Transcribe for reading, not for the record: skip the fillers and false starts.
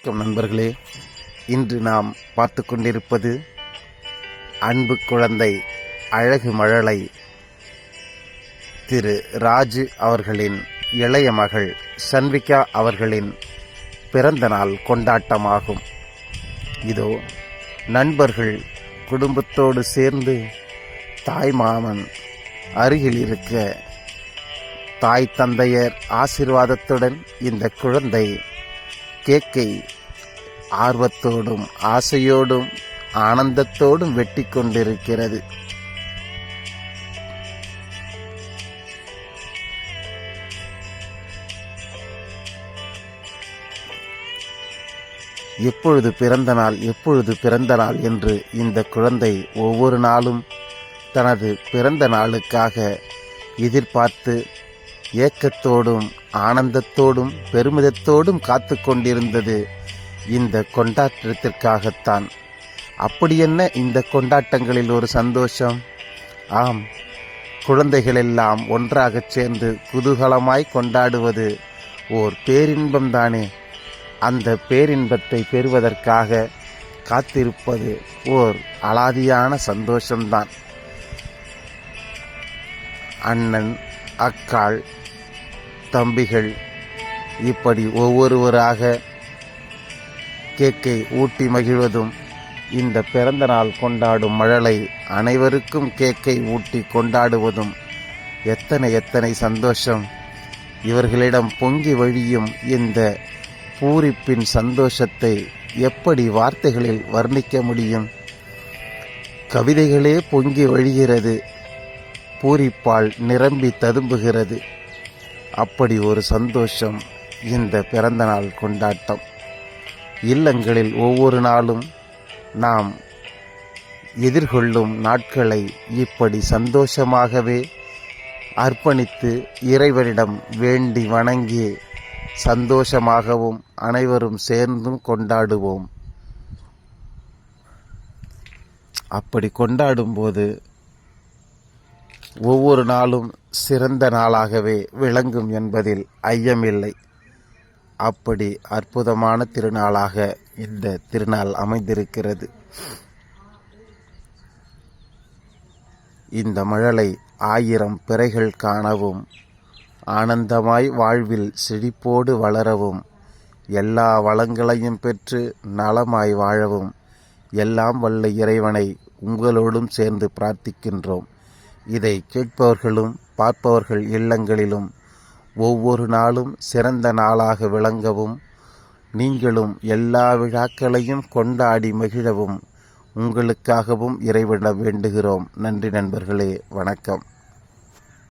வணக்கம் நண்பர்களே. இன்று நாம் பார்த்து கொண்டிருப்பது அன்பு குழந்தை அழகு மழலை திரு ராஜு அவர்களின் இளைய மகள் சன்விகா அவர்களின் பிறந்த நாள் கொண்டாட்டமாகும். இதோ நண்பர்கள் குடும்பத்தோடு சேர்ந்து தாய் மாமன் அருகில் இருக்க தாய் தந்தையர் ஆசீர்வாதத்துடன் இந்த குழந்தை கேக்கை ஆர்வத்தோடும் ஆசையோடும் ஆனந்தத்தோடும் வெட்டி கொண்டிருக்கிறது. எப்பொழுது பிறந்த நாள் என்று இந்த குழந்தை ஒவ்வொரு நாளும் தனது பிறந்த நாளுக்காக எதிர்பார்த்து ஏக்கத்தோடும் ஆனந்தத்தோடும் பெருமிதத்தோடும் காத்து கொண்டிருந்தது இந்த கொண்டாட்டத்திற்காகத்தான். அப்படி என்ன இந்த கொண்டாட்டங்களில் ஒரு சந்தோஷம்? ஆம், குழந்தைகளெல்லாம் ஒன்றாகச் சேர்ந்து குதூகலமாய் கொண்டாடுவது ஓர் பேரின்பம்தானே. அந்த பேரின்பத்தை பெறுவதற்காக காத்திருப்பது ஓர் அலாதியான சந்தோஷம்தான். அண்ணன், அக்காள், தம்பிகள் இப்படி ஒவ்வொருவராக கேக்கை ஊட்டி மகிழ்வதும், இந்த பிறந்த நாள் கொண்டாடும் மழலை அனைவருக்கும் கேக்கை ஊட்டி கொண்டாடுவதும் எத்தனை சந்தோஷம்! இவர்களிடம் பொங்கி வழியும் இந்த பூரிப்பின் சந்தோஷத்தை எப்படி வார்த்தைகளில் வர்ணிக்க முடியும்? கவிதைகளே பொங்கி வழிகிறது, பூரிப்பால் நிரம்பி ததும்புகிறது. அப்படி ஒரு சந்தோஷம் இந்த பிறந்த நாள் கொண்டாட்டம். இல்லங்களில் ஒவ்வொரு நாளும் நாம் எதிர்கொள்ளும் நாட்களை இப்படி சந்தோஷமாகவே அர்ப்பணித்து இறைவனிடம் வேண்டி வணங்கி சந்தோஷமாகவும் அனைவரும் சேர்ந்தும் கொண்டாடுவோம். அப்படி கொண்டாடும்போது ஒவ்வொரு நாளும் சிறந்த நாளாகவே விளங்கும் என்பதில் ஐயமில்லை. அப்படி அற்புதமான திருநாளாக இந்த திருநாள் அமைந்திருக்கிறது. இந்த மழலை 1000 பிறைகள் காணவும், ஆனந்தமாய் வாழ்வில் செழிப்போடு வளரவும், எல்லா வளங்களையும் பெற்று நலமாய் வாழவும் எல்லாம் வல்ல இறைவனை உங்களோடும் சேர்ந்து பிரார்த்திக்கின்றோம். இதை கேட்பவர்களும் பார்ப்பவர்கள் இல்லங்களிலும் ஒவ்வொரு நாளும் சிறந்த நாளாக விளங்கவும், நீங்களும் எல்லா விழாக்களையும் கொண்டாடி மகிழவும் உங்களுக்காகவும் இறைவனிடம் வேண்டுகிறோம். நன்றி நண்பர்களே, வணக்கம்.